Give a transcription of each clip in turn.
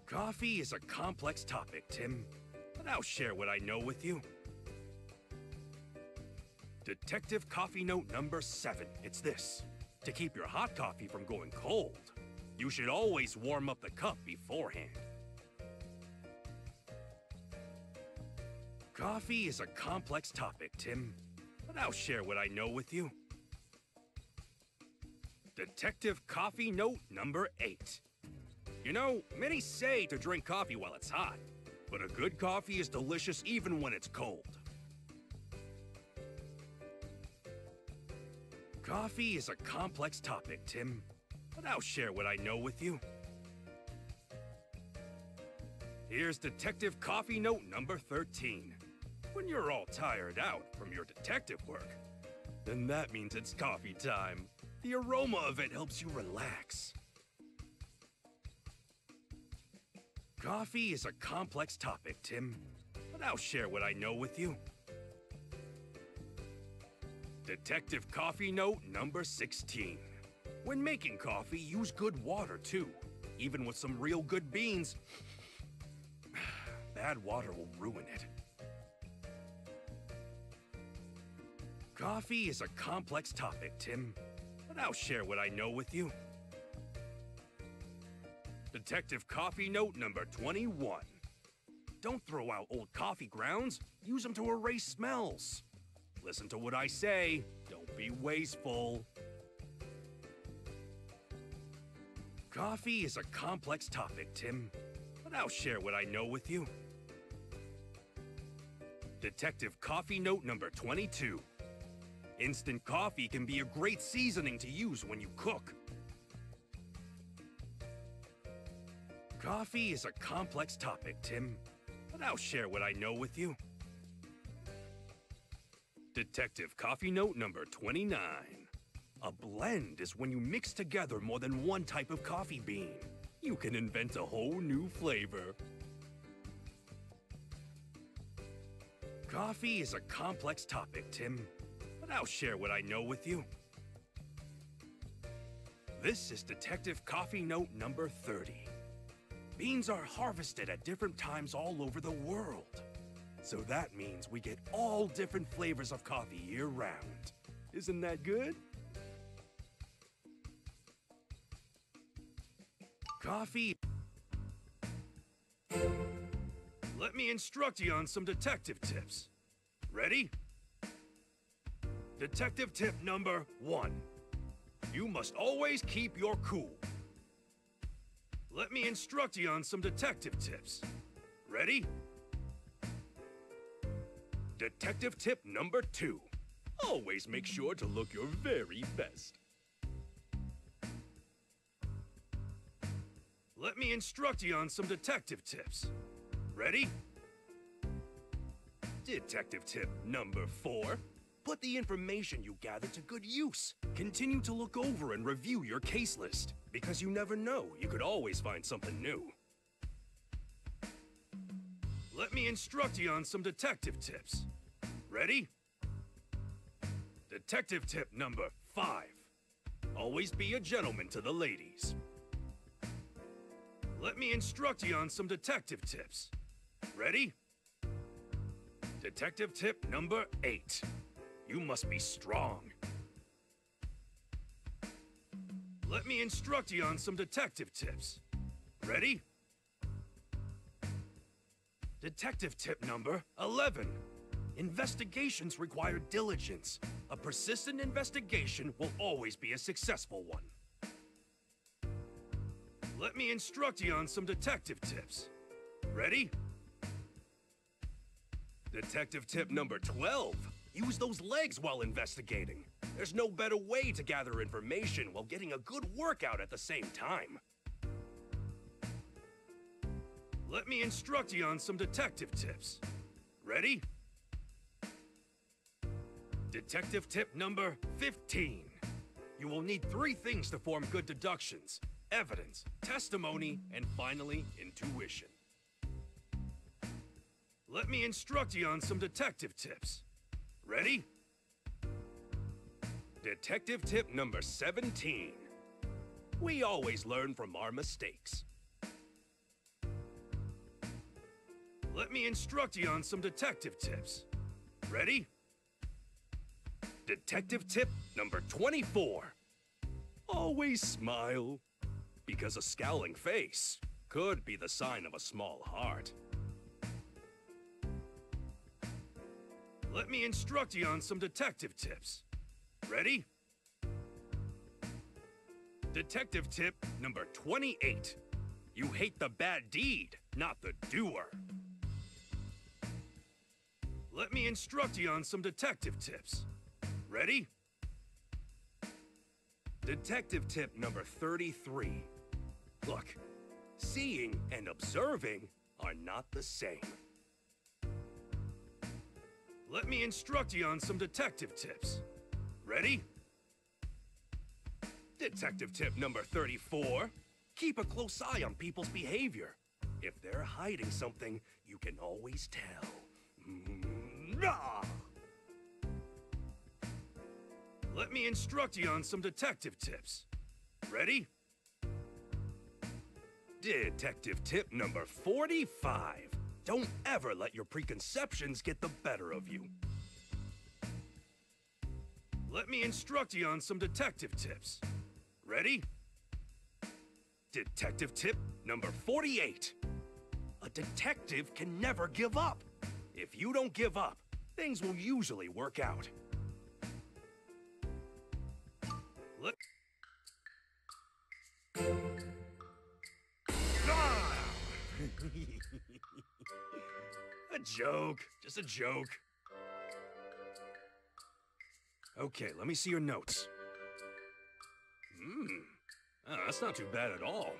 Coffee is a complex topic, Tim, but I'll share what I know with you. Detective Coffee Note number 7. It's this. To keep your hot coffee from going cold, you should always warm up the cup beforehand. Coffee is a complex topic, Tim, but I'll share what I know with you. Detective Coffee Note number 8. You know, many say to drink coffee while it's hot, but a good coffee is delicious even when it's cold. Coffee is a complex topic, Tim, but I'll share what I know with you. Here's Detective Coffee Note number 13. When you're all tired out from your detective work, then that means it's coffee time. The aroma of it helps you relax. Coffee is a complex topic, Tim, but I'll share what I know with you. Detective Coffee Note number 16. When making coffee, use good water too. Even with some real good beans, bad water will ruin it. Coffee is a complex topic, Tim, but I'll share what I know with you. Detective Coffee Note number 21. Don't throw out old coffee grounds. Use them to erase smells. Listen to what I say. Don't be wasteful. Coffee is a complex topic, Tim, but I'll share what I know with you. Detective Coffee Note number 22. Instant coffee can be a great seasoning to use when you cook. Coffee is a complex topic, Tim, but I'll share what I know with you. Detective Coffee Note number 29. A blend is when you mix together more than one type of coffee bean. You can invent a whole new flavor. Coffee is a complex topic, Tim, but I'll share what I know with you. This is Detective Coffee Note number 30. Beans are harvested at different times all over the world. So that means we get all different flavors of coffee year-round. Isn't that good? Coffee. Let me instruct you on some detective tips. Ready? Detective tip number 1. You must always keep your cool. Let me instruct you on some detective tips. Ready? Detective tip number 2. Always make sure to look your very best. Let me instruct you on some detective tips. Ready? Detective tip number 4. Put the information you gather to good use. Continue to look over and review your case list, because you never know, you could always find something new. Let me instruct you on some detective tips. Ready? Detective tip number 5. Always be a gentleman to the ladies. Let me instruct you on some detective tips. Ready? Detective tip number 8. You must be strong. Let me instruct you on some detective tips. Ready? Detective tip number 11. Investigations require diligence. A persistent investigation will always be a successful one. Let me instruct you on some detective tips. Ready? Detective tip number 12. Use those legs while investigating. There's no better way to gather information while getting a good workout at the same time. Let me instruct you on some detective tips. Ready? Detective tip number 15. You will need 3 things to form good deductions: evidence, testimony, and finally, intuition. Let me instruct you on some detective tips. Ready? Detective tip number 17. We always learn from our mistakes. Let me instruct you on some detective tips. Ready? Detective tip number 24. Always smile, because a scowling face could be the sign of a small heart. Let me instruct you on some detective tips. Ready? Detective tip number 28. You hate the bad deed, not the doer. Let me instruct you on some detective tips. Ready? Detective tip number 33. Look, seeing and observing are not the same. Let me instruct you on some detective tips. Ready? Detective tip number 34. Keep a close eye on people's behavior. If they're hiding something, you can always tell. Let me instruct you on some detective tips. Ready? Detective tip number 45. Don't ever let your preconceptions get the better of you. Let me instruct you on some detective tips. Ready? Detective tip number 48. A detective can never give up. If you don't give up, things will usually work out. A joke. Just a joke. Okay, let me see your notes. That's not too bad at all.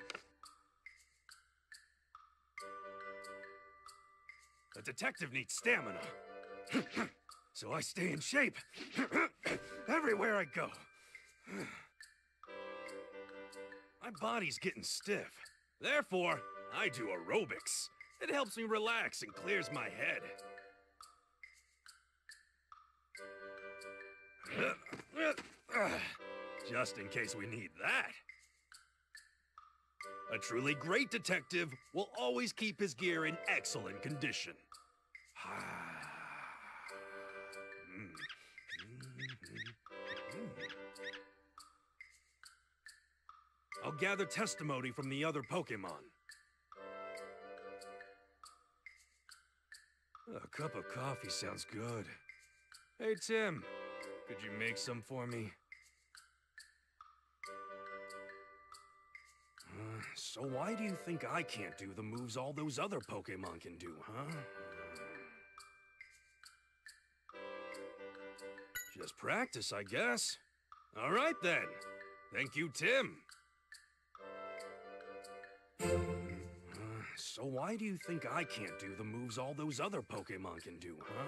A detective needs stamina. So I stay in shape. Everywhere I go. My body's getting stiff. Therefore, I do aerobics. It helps me relax and clears my head. Just in case we need that. A truly great detective will always keep his gear in excellent condition. I'll gather testimony from the other Pokemon. A cup of coffee sounds good. Hey, Tim, could you make some for me? So why do you think I can't do the moves all those other Pokemon can do, huh? Just practice, I guess. All right, then. Thank you, Tim. So why do you think I can't do the moves all those other Pokemon can do, huh?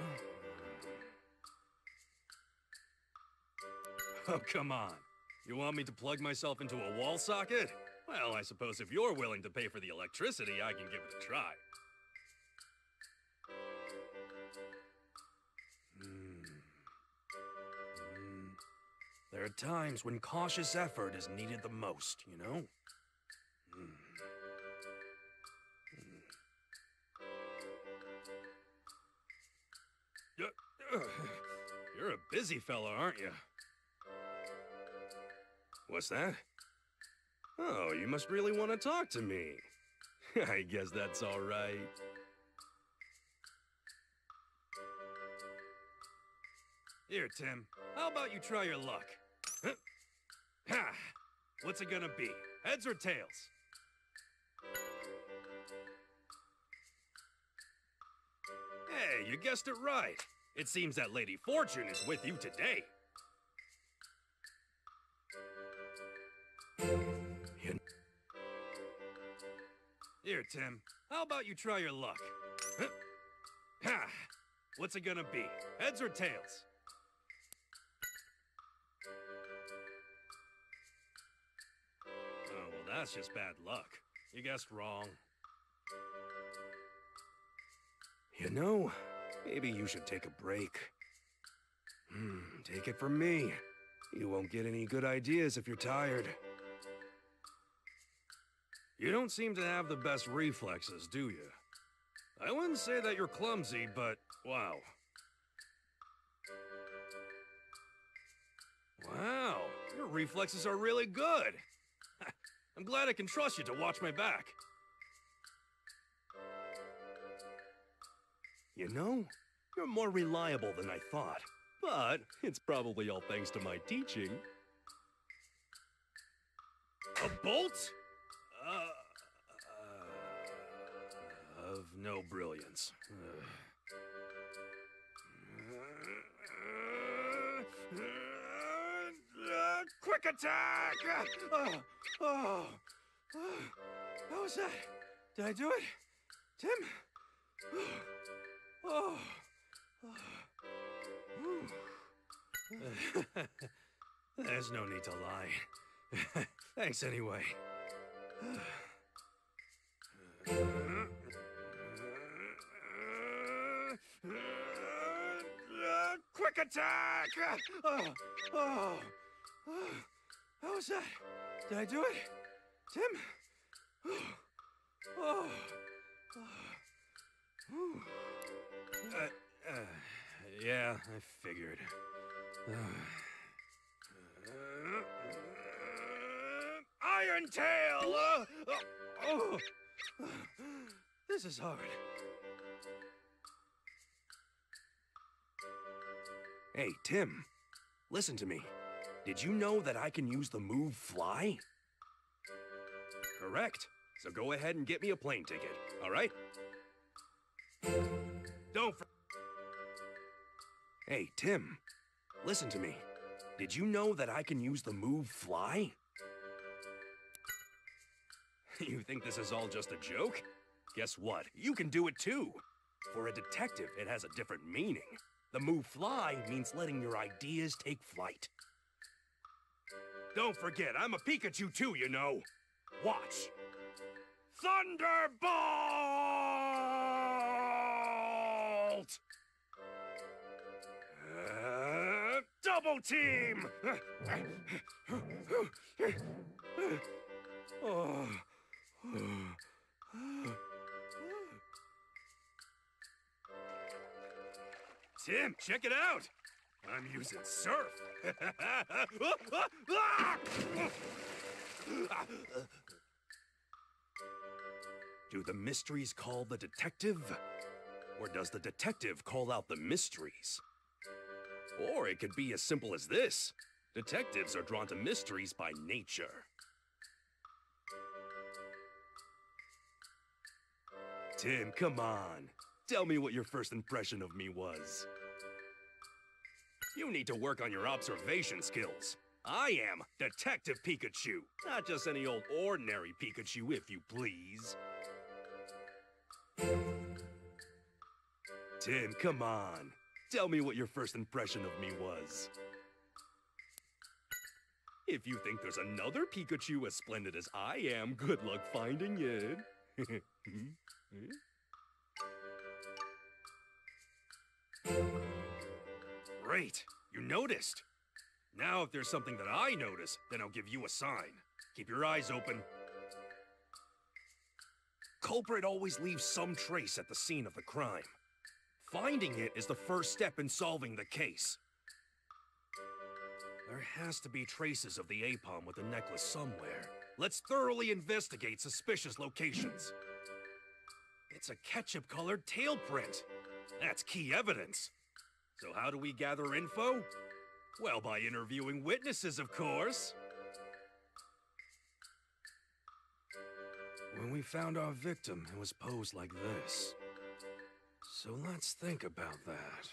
Oh, come on. You want me to plug myself into a wall socket? Well, I suppose if you're willing to pay for the electricity, I can give it a try. There are times when cautious effort is needed the most, you know? You're a busy fella, aren't you? What's that? Oh, you must really want to talk to me. I guess that's all right. Here, Tim. How about you try your luck? Huh? Ha! What's it gonna be? Heads or tails? Hey, you guessed it right. It seems that Lady Fortune is with you today. Here, Tim. How about you try your luck? Huh? Ha! What's it gonna be? Heads or tails? Oh, well, that's just bad luck. You guessed wrong. You know, maybe you should take a break. Take it from me. You won't get any good ideas if you're tired. You don't seem to have the best reflexes, do you? I wouldn't say that you're clumsy, but wow. Wow, your reflexes are really good. I'm glad I can trust you to watch my back. You know, you're more reliable than I thought. But it's probably all thanks to my teaching. A bolt? Of no brilliance. Quick attack! How was that? Did I do it? Tim? There's no need to lie. Thanks anyway. Quick attack! How was that? Did I do it? Tim? Yeah, I figured. Iron Tail! This is hard. Hey, Tim, listen to me. Did you know that I can use the move Fly? Correct. So go ahead and get me a plane ticket, all right? Don't for— Hey, Tim, listen to me. Did you know that I can use the move Fly? You think this is all just a joke? Guess what? You can do it too. For a detective, it has a different meaning. The move Fly means letting your ideas take flight. Don't forget, I'm a Pikachu too, you know. Watch. Thunderbolt! Double team! Tim, check it out! I'm using surf. Do the mysteries call the detective? Or does the detective call out the mysteries? Or it could be as simple as this. Detectives are drawn to mysteries by nature. Tim, come on. Tell me what your first impression of me was. You need to work on your observation skills. I am Detective Pikachu, not just any old ordinary Pikachu, if you please. Tim, come on. Tell me what your first impression of me was. If you think there's another Pikachu as splendid as I am, good luck finding it. Great, you noticed. Now if there's something that I notice, then I'll give you a sign. Keep your eyes open. Culprit always leaves some trace at the scene of the crime. Finding it is the first step in solving the case. There has to be traces of the Apom with the necklace somewhere. Let's thoroughly investigate suspicious locations. It's a ketchup-colored tail print. That's key evidence. So how do we gather info? Well, by interviewing witnesses, of course. When we found our victim, it was posed like this. So let's think about that.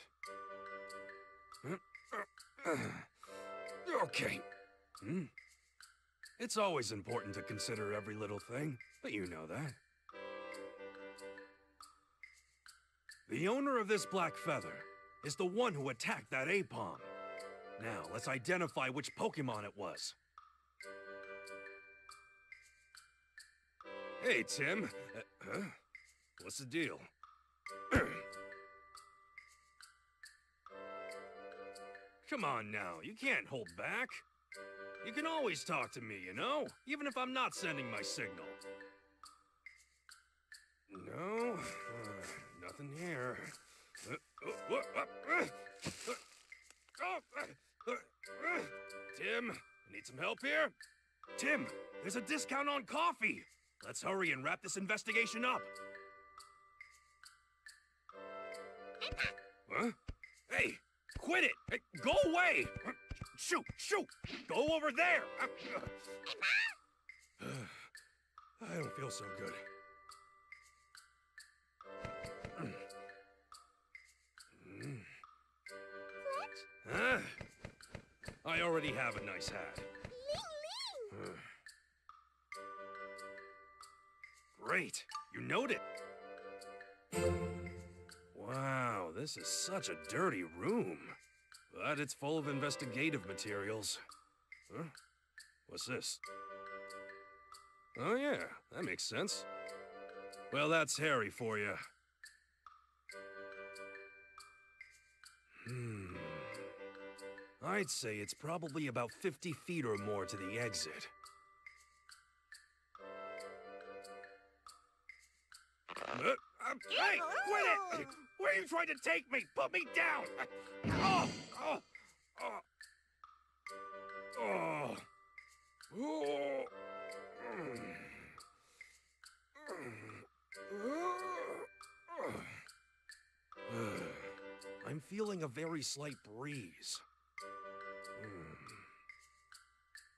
Okay. It's always important to consider every little thing, but you know that. The owner of this black feather is the one who attacked that Apom. Now, let's identify which Pokemon it was. Hey, Tim. What's the deal? Come on now, you can't hold back. You can always talk to me, you know? Even if I'm not sending my signal. No, nothing here. Tim, need some help here? Tim, there's a discount on coffee. Let's hurry and wrap this investigation up. Huh? Hey, quit it! Hey, go away! Shoot, shoot! Go over there! I don't feel so good. Huh? I already have a nice hat. Great, you noted. Wow, this is such a dirty room. But it's full of investigative materials. Huh? What's this? Oh yeah, that makes sense. Well, that's Harry for you. I'd say it's probably about 50 feet or more to the exit. Hey, quit it! Where are you trying to take me? Put me down! Oh! Oh! Oh! Oh! Oh! I'm feeling a very slight breeze.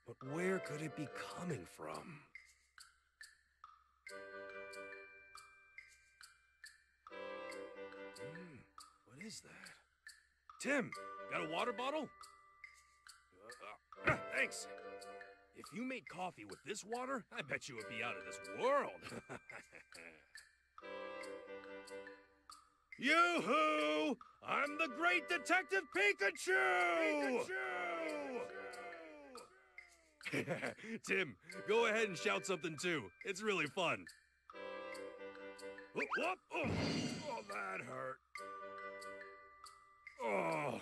But where could it be coming from? What is that? Tim, got a water bottle? Thanks. If you made coffee with this water, I bet you would be out of this world. Yoo-hoo! I'm the great Detective Pikachu! Tim, go ahead and shout something too. It's really fun. Oh, that hurt. Oh.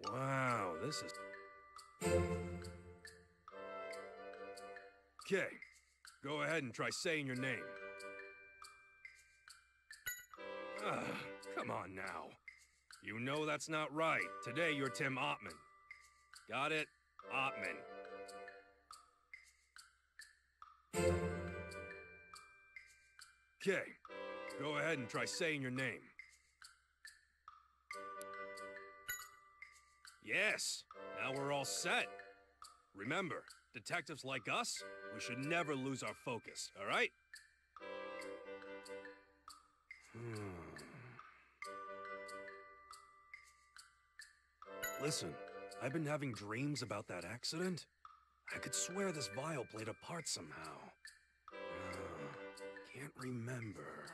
Wow, this is... Okay, go ahead and try saying your name. Come on now. You know that's not right. Today you're Tim Ottman. Got it? Ottman. Okay, go ahead and try saying your name. Yes, now we're all set. Remember, detectives like us, we should never lose our focus, all right? Listen, I've been having dreams about that accident. I could swear this vial played a part somehow. Can't remember.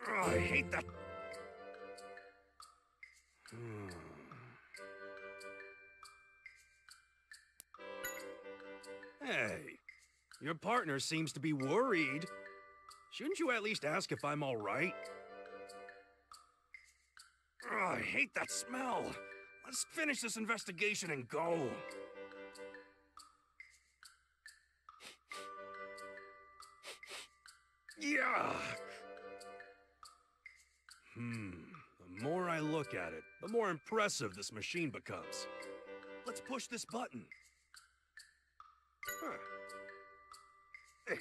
Oh, I hate that. Hey, your partner seems to be worried. Shouldn't you at least ask if I'm all right? Oh, I hate that smell. Let's finish this investigation and go. Yeah. The more I look at it, the more impressive this machine becomes. Let's push this button. Huh. Hey.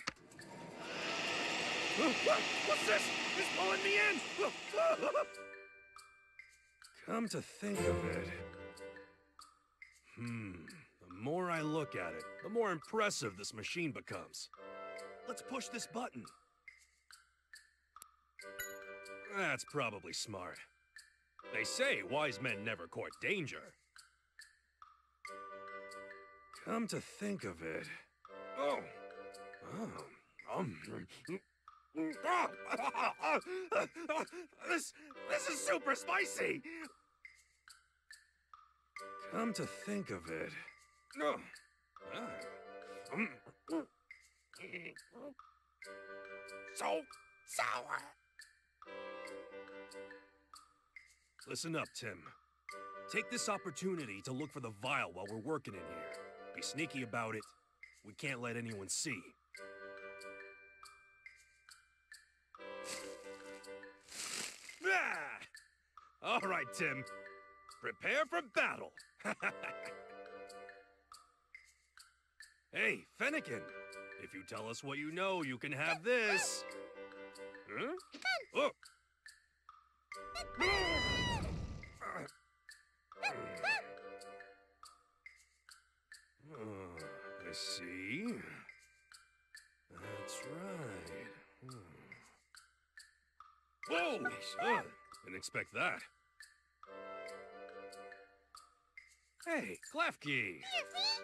What's this? It's pulling me in! Come to think of it... The more I look at it, the more impressive this machine becomes. Let's push this button. That's probably smart. They say wise men never court danger. Come to think of it... This is super spicy! Come to think of it... So sour! Listen up, Tim. Take this opportunity to look for the vial while we're working in here. Be sneaky about it. We can't let anyone see. Ah! All right, Tim. Prepare for battle. Hey, Fennekin. If you tell us what you know, you can have this. Huh? Oh. I see. That's right. Whoa! Didn't expect that. Hey, Klefki!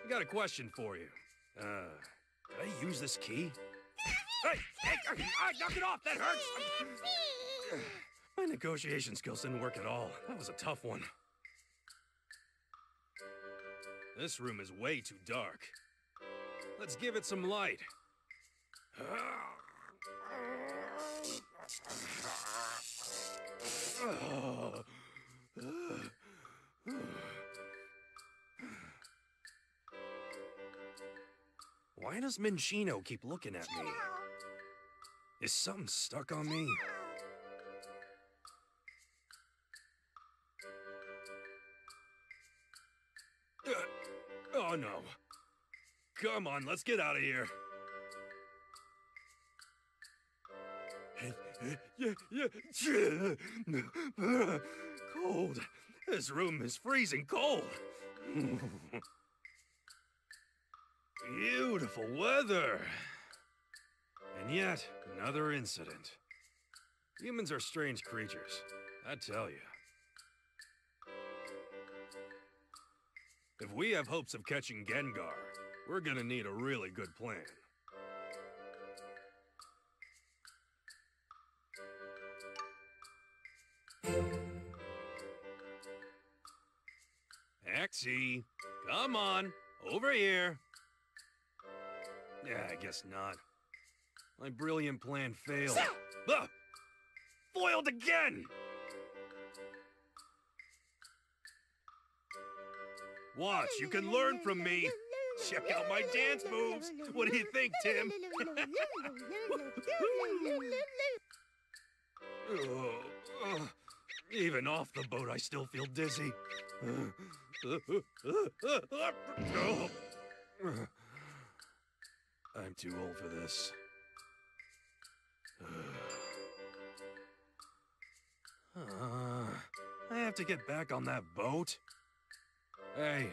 I got a question for you. Can I use this key? Hey, knock it off! That hurts! My negotiation skills didn't work at all. That was a tough one. This room is way too dark. Let's give it some light. Why does Minchino keep looking at me? Is something stuck on me? Oh no. Come on, let's get out of here. Cold. This room is freezing cold. Beautiful weather. And yet, another incident. Humans are strange creatures, I tell you. If we have hopes of catching Gengar, we're gonna need a really good plan. Axie, come on, over here. Yeah, I guess not. My brilliant plan failed. Ah! Foiled again! Watch, you can learn from me. Check out my dance moves. What do you think, Tim? Even off the boat, I still feel dizzy. I'm too old for this. I have to get back on that boat. Hey,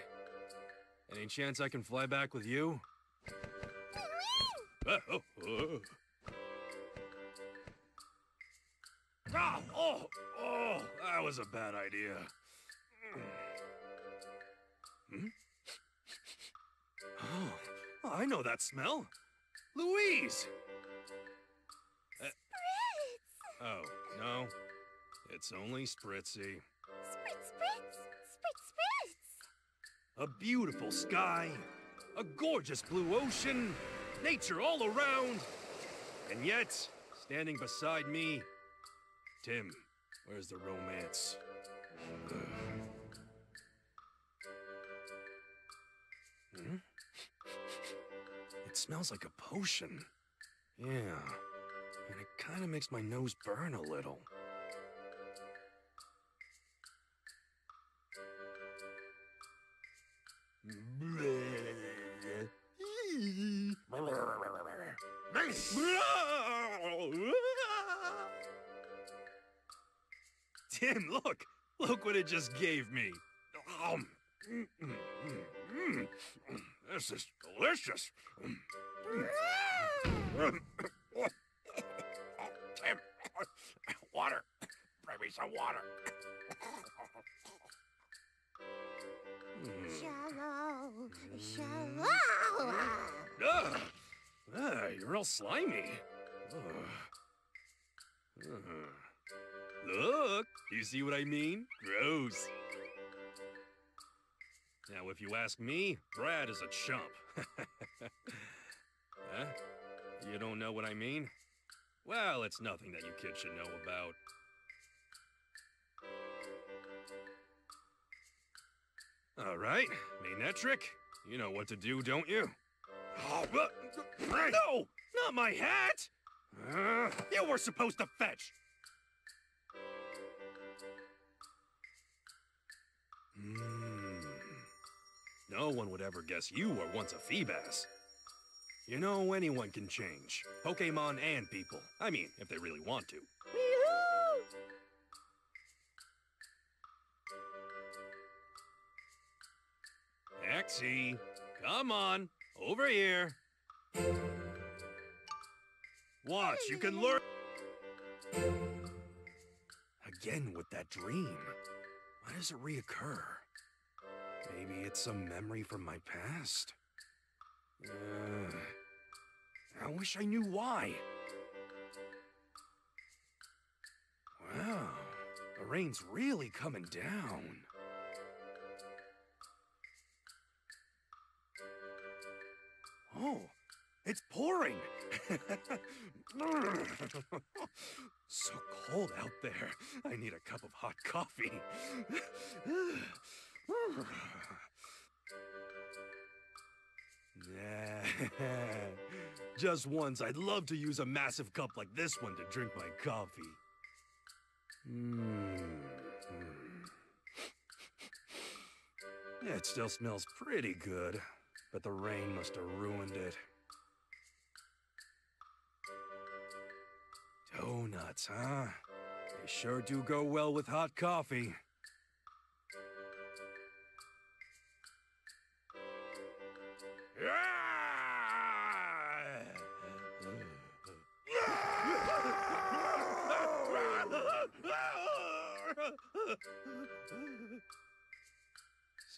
any chance I can fly back with you? Oh, that was a bad idea. Oh, I know that smell. Louise! Oh, no. It's only Spritzy. A beautiful sky, a gorgeous blue ocean, nature all around. And yet, standing beside me, Tim, where's the romance? It smells like a potion. Yeah, and it kind of makes my nose burn a little. Tim, look! Look what it just gave me. This is delicious. Tim, water. Bring me some water. You're all slimy. Look, you see what I mean? Gross. Now, if you ask me, Brad is a chump. Huh? You don't know what I mean? Well, it's nothing that you kids should know about. All right, mean that trick? You know what to do, don't you? Oh, no! Not my hat! You were supposed to fetch! No one would ever guess you were once a Feebas. You know, anyone can change. Pokemon and people. I mean, if they really want to. Axie, come on, over here. Watch, you can learn. Again with that dream. Why does it reoccur? Maybe it's some memory from my past? I wish I knew why. Wow, the rain's really coming down. Oh, it's pouring. So cold out there. I need a cup of hot coffee. Just once, I'd love to use a massive cup like this one to drink my coffee. Yeah, it still smells pretty good, but the rain must have ruined it. Donuts, huh? They sure do go well with hot coffee.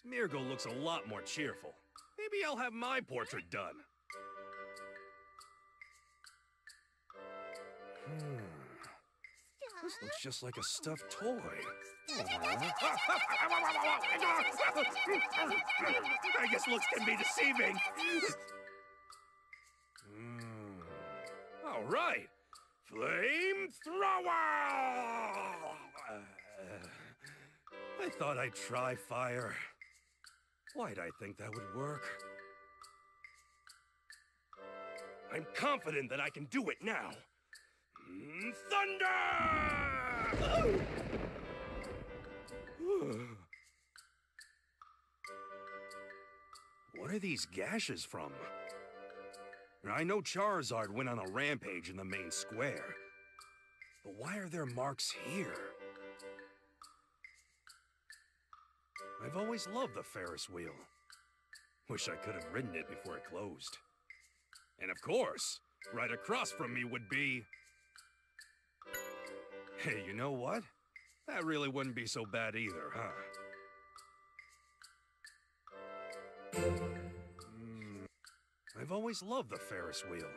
Smeargle looks a lot more cheerful. Maybe I'll have my portrait done. This looks just like a stuffed toy. I guess looks can be deceiving. All right. Flamethrower! I thought I'd try fire. Why'd I think that would work? I'm confident that I can do it now. Thunder! What are these gashes from? I know Charizard went on a rampage in the main square, but why are there marks here? I've always loved the Ferris wheel. Wish I could have ridden it before it closed. And of course, right across from me would be... Hey, you know what? That really wouldn't be so bad either, huh? I've always loved the Ferris wheel.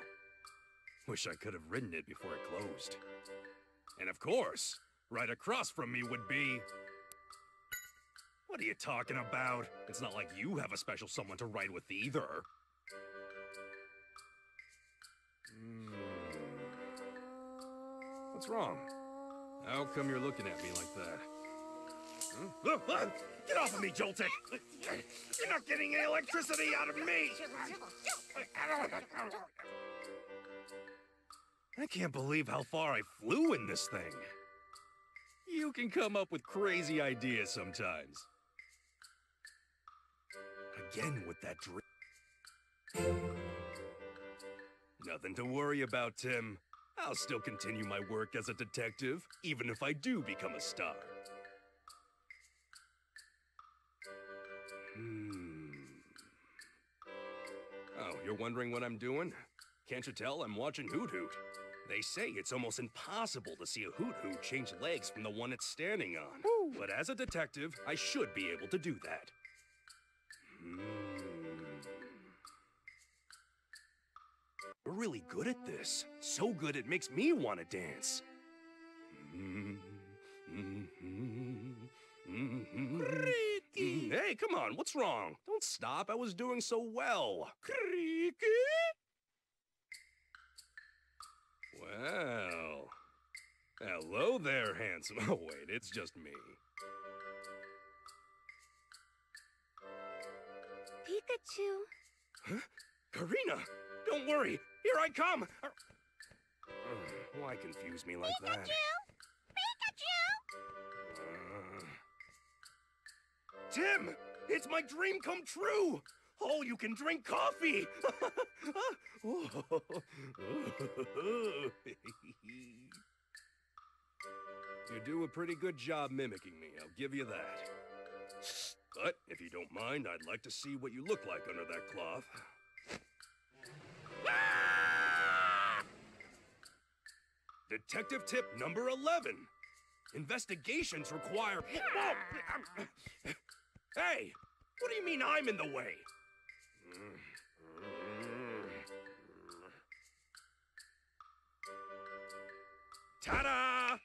Wish I could have ridden it before it closed. And of course, right across from me would be... What are you talking about? It's not like you have a special someone to ride with either. What's wrong? How come you're looking at me like that? Huh? Get off of me, Joltik! You're not getting any electricity out of me! I can't believe how far I flew in this thing. You can come up with crazy ideas sometimes. Again with that dream. Nothing to worry about, Tim. I'll still continue my work as a detective, even if I do become a star. Oh, you're wondering what I'm doing? Can't you tell I'm watching Hoot Hoot? They say it's almost impossible to see a Hoot Hoot change legs from the one it's standing on. Woo. But as a detective, I should be able to do that. We're really good at this. So good it makes me want to dance. Hey, come on, what's wrong? Don't stop, I was doing so well. Well, hello there, handsome. Oh, wait, it's just me. Pikachu. Huh? Karina, don't worry. Here I come. Why confuse me like that? Pikachu! Tim, it's my dream come true. All you can drink coffee. You do a pretty good job mimicking me, I'll give you that. But if you don't mind, I'd like to see what you look like under that cloth. Detective tip number 11. Investigations require... Hey, what do you mean I'm in the way? Ta-da!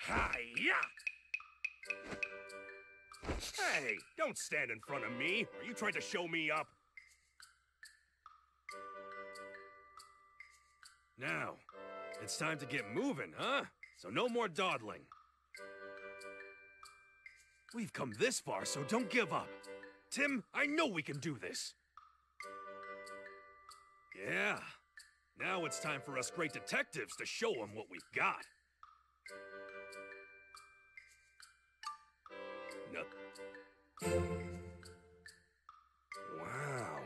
Hi-ya! Hey, don't stand in front of me. Are you trying to show me up? Now, it's time to get moving, huh? So no more dawdling. We've come this far, so don't give up. Tim, I know we can do this. Yeah. Now it's time for us great detectives to show them what we've got. No. Wow.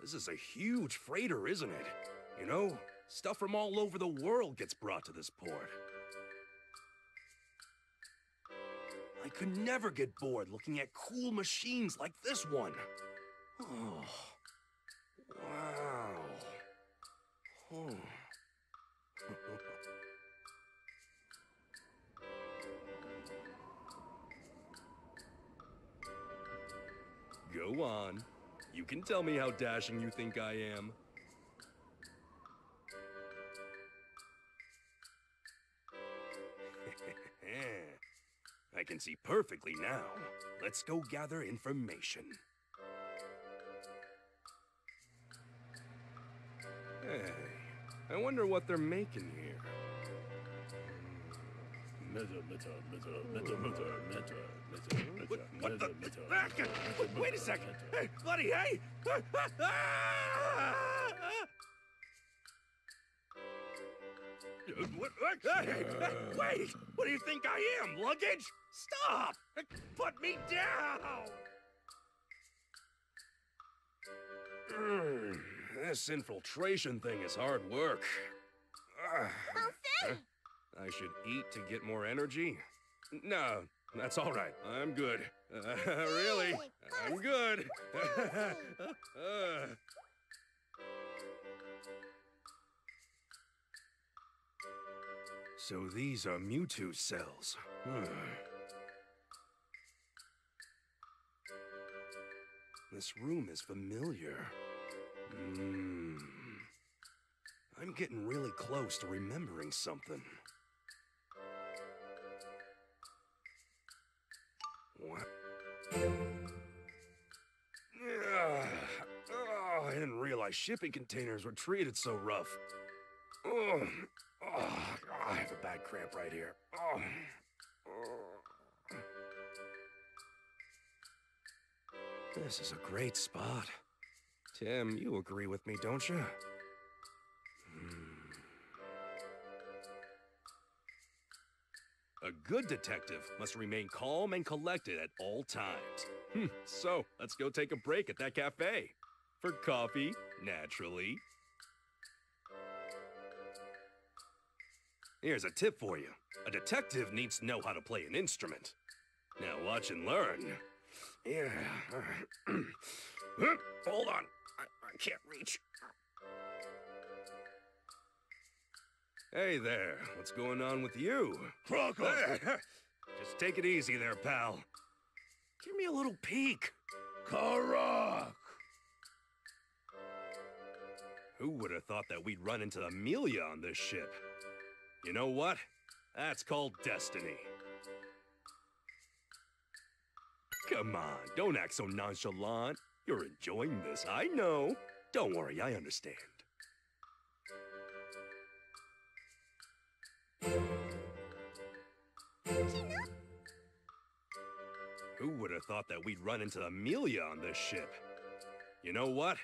This is a huge freighter, isn't it? You know, stuff from all over the world gets brought to this port. I could never get bored looking at cool machines like this one. Oh, wow. Oh. Go on. You can tell me how dashing you think I am. I can see perfectly now. Let's go gather information. Hey, I wonder what they're making here. What the? Wait a second! Hey, buddy, hey! Hey, wait! What do you think I am, luggage? Stop! Put me down! This infiltration thing is hard work. I should eat to get more energy? No, that's all right. I'm good. Really, I'm good. So these are Mewtwo cells. This room is familiar. I'm getting really close to remembering something. What? Oh, I didn't realize shipping containers were treated so rough. I have a bad cramp right here. This is a great spot. Tim, you agree with me, don't you? A good detective must remain calm and collected at all times. So, let's go take a break at that cafe. For coffee, naturally. Here's a tip for you. A detective needs to know how to play an instrument. Now watch and learn. Yeah. Hold on. I can't reach. Hey there. What's going on with you? Crocker! Just take it easy there, pal. Give me a little peek. Karak! Who would have thought that we'd run into Amelia on this ship? You know what? That's called destiny. Come on, don't act so nonchalant. You're enjoying this, I know. Don't worry, I understand. Who would have thought that we'd run into Amelia on this ship? You know what?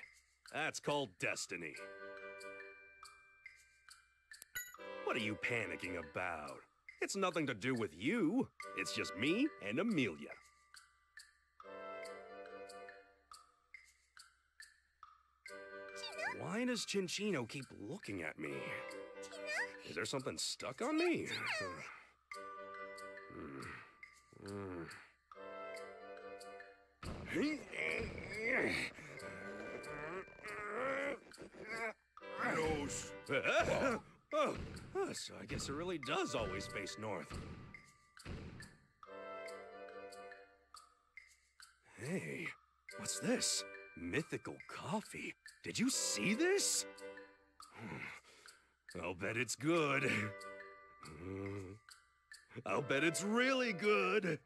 That's called destiny. What are you panicking about? It's nothing to do with you. It's just me and Amelia. Tina? Why does Chinchino keep looking at me? Tina? Is there something stuck on me? Oh, so I guess it really does always face north. Hey, what's this? Mythical coffee. Did you see this? I'll bet it's good. I'll bet it's really good.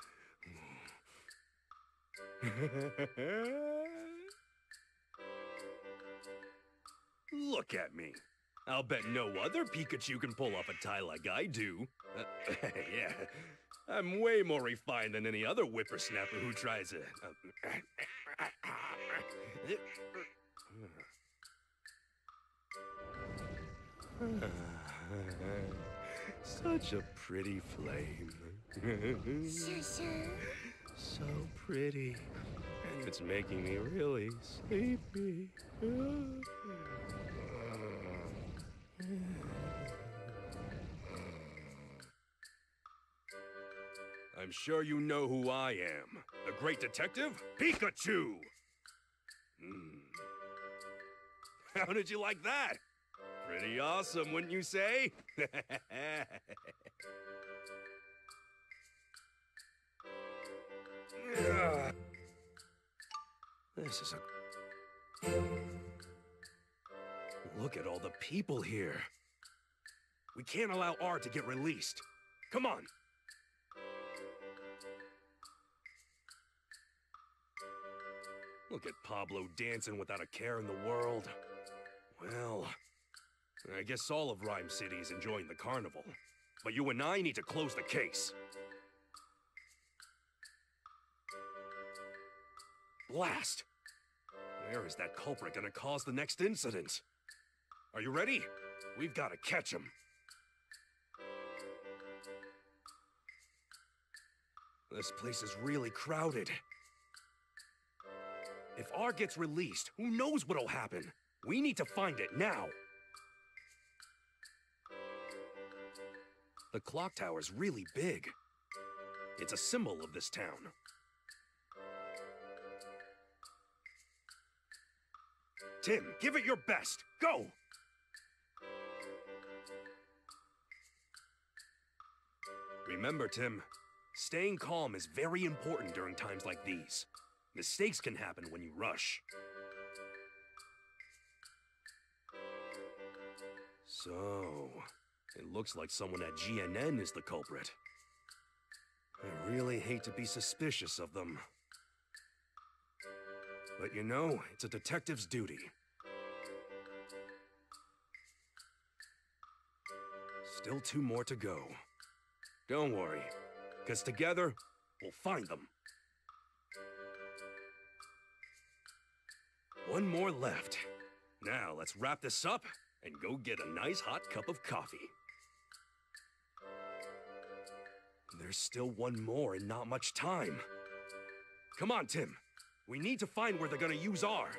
Look at me. I'll bet no other Pikachu can pull off a tie like I do. Yeah, I'm way more refined than any other whippersnapper who tries it. Such a pretty flame. So pretty. And it's making me really sleepy. I'm sure you know who I am. The great detective, Pikachu! How did you like that? Pretty awesome, wouldn't you say? This is a... Look at all the people here. We can't allow R to get released. Come on. Look at Pablo dancing without a care in the world. Well, I guess all of Rhyme City is enjoying the carnival. But you and I need to close the case. Blast! Where is that culprit gonna cause the next incident? Are you ready? We've got to catch him. This place is really crowded. If R gets released, who knows what'll happen? We need to find it now. The clock tower's really big. It's a symbol of this town. Tim, give it your best. Go! Remember, Tim, staying calm is very important during times like these. Mistakes can happen when you rush. So, it looks like someone at GNN is the culprit. I really hate to be suspicious of them. But you know, it's a detective's duty. Still 2 more to go. Don't worry, because together, we'll find them. 1 more left. Now, let's wrap this up and go get a nice hot cup of coffee. There's still 1 more and not much time. Come on, Tim. We need to find where they're gonna use R.